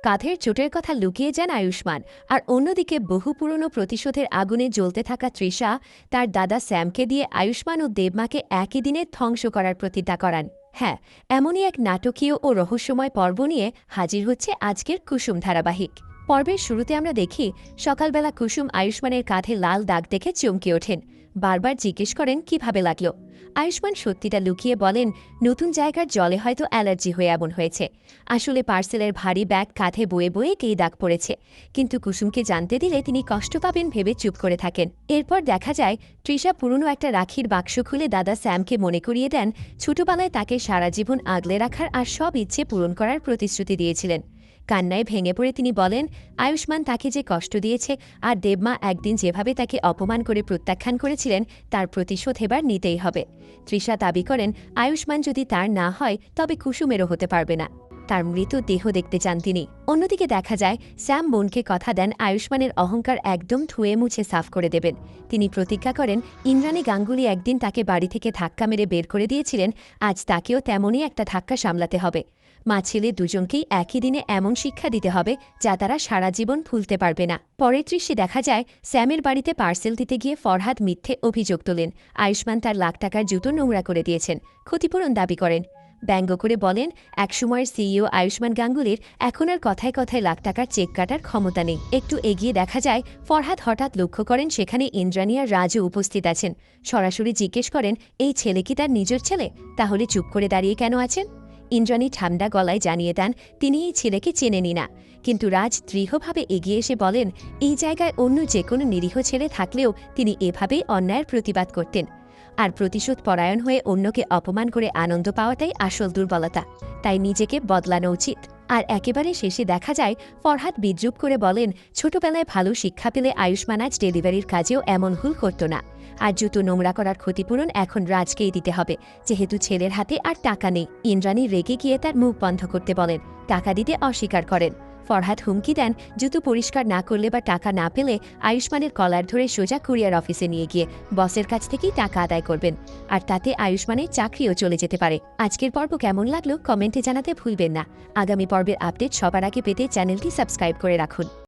কাঁধের চোটের কথা লুকিয়ে যান আয়ুষ্মান। আর অন্যদিকে বহু পুরনো প্রতিশোধের আগুনে জ্বলতে থাকা তৃষা তার দাদা স্যামকে দিয়ে আয়ুষ্মান ও দেবমাকে একই দিনে ধ্বংস করার প্রতিজ্ঞা করান। হ্যাঁ, এমনই এক নাটকীয় ও রহস্যময় পর্ব নিয়ে হাজির হচ্ছে আজকের কুসুম ধারাবাহিক। পর্বের শুরুতে আমরা দেখি সকালবেলা কুসুম আয়ুষ্মানের কাঁধে লাল দাগ দেখে চমকে ওঠেন। বারবার জিজ্ঞেস করেন কিভাবে লাগলো। আয়ুষ্মান সত্যিটা লুকিয়ে বলেন, নতুন জায়গার জলে হয়তো অ্যালার্জি হয়ে এমন হয়েছে। আসলে পার্সেলের ভারী ব্যাগ কাঁধে বয়ে বয়ে কেই দাগ পড়েছে। কিন্তু কুসুমকে জানতে দিলে তিনি কষ্ট পাবেন ভেবে চুপ করে থাকেন। এরপর দেখা যায় তৃষা পুরনো একটা রাখির বাক্স খুলে দাদা স্যামকে মনে করিয়ে দেন ছোটবেলায় তাকে সারা জীবন আগলে রাখার আর সব ইচ্ছে পূরণ করার প্রতিশ্রুতি দিয়েছিলেন। কান্নায় ভেঙে পড়ে তিনি বলেন, আয়ুষ্মান তাকে যে কষ্ট দিয়েছে আর দেবমা একদিন যেভাবে তাকে অপমান করে প্রত্যাখ্যান করেছিলেন তার প্রতিশোধ এবার নিতেই হবে। তৃষা দাবি করেন আয়ুষ্মান যদি তার না হয় তবে কুসুমেরও হতে পারবে না। তার মৃত দেহ দেখতে চান তিনি। অন্যদিকে দেখা যায় স্যাম বোনকে কথা দেন আয়ুষ্মানের অহংকার একদম ধুয়ে মুছে সাফ করে দেবেন। তিনি প্রতিজ্ঞা করেন ইন্দ্রাণী গাঙ্গুলি একদিন তাকে বাড়ি থেকে ধাক্কা মেরে বের করে দিয়েছিলেন, আজ তাকেও তেমনই একটা ধাক্কা সামলাতে হবে। মা ছেলে দুজনকেই একই দিনে এমন শিক্ষা দিতে হবে যা তারা সারা জীবন ভুলতে পারবে না। পরের দৃশ্যে দেখা যায় স্যামের বাড়িতে পার্সেল দিতে গিয়ে ফরহাদ মিথ্যে অভিযোগ তোলেন আয়ুষ্মান তার লাখ টাকার জুতো নোংরা করে দিয়েছেন, ক্ষতিপূরণ দাবি করেন। ব্যঙ্গ করে বলেন একসময়ের সিইও আয়ুষ্মান গাঙ্গুলির এখন আর কথায় কথায় লাখ টাকার চেক কাটার ক্ষমতা নেই। একটু এগিয়ে দেখা যায় ফরহাদ হঠাৎ লক্ষ্য করেন সেখানে ইন্দ্রাণী আর রাজও উপস্থিত আছেন। সরাসরি জিজ্ঞেস করেন এই ছেলে কি তার নিজের ছেলে? তাহলে চুপ করে দাঁড়িয়ে কেন আছেন? ইন্দ্রাণী ঠান্ডা গলায় জানিয়ে দেন তিনি এই ছেলেকে চেনেনি না। কিন্তু রাজ দৃঢ়ভাবে এগিয়ে এসে বলেন এই জায়গায় অন্য যে কোনো নিরীহ ছেলে থাকলেও তিনি এভাবেই অন্যায়ের প্রতিবাদ করতেন। আর প্রতিশোধ পরায়ণ হয়ে অন্যকে অপমান করে আনন্দ পাওয়াটাই আসল দুর্বলতা, তাই নিজেকে বদলানো উচিত। আর একেবারে শেষে দেখা যায় ফরহাদ বিদ্রুপ করে বলেন ছোটবেলায় ভালো শিক্ষা পেলে আয়ুষ্মান আজ ডেলিভারির কাজেও এমন ভুল করত না। আর জুতো নোংরা করার ক্ষতিপূরণ এখন রাজকেই দিতে হবে, যেহেতু ছেলের হাতে আর টাকা নেই। ইন্দ্রাণী রেগে গিয়ে তার মুখ বন্ধ করতে বলেন, টাকা দিতে অস্বীকার করেন। ফরহাদ হুমকি দেন জুতো পরিষ্কার না করলে বা টাকা না পেলে আয়ুষ্মানের কলার ধরে সোজা কুরিয়ার অফিসে নিয়ে গিয়ে বসের কাছ থেকেই টাকা আদায় করবেন। আর তাতে আয়ুষ্মানের চাকরিও চলে যেতে পারে। আজকের পর্ব কেমন লাগলো কমেন্টে জানাতে ভুলবেন না। আগামী পর্বের আপডেট সবার আগে পেতে চ্যানেলটি সাবস্ক্রাইব করে রাখুন।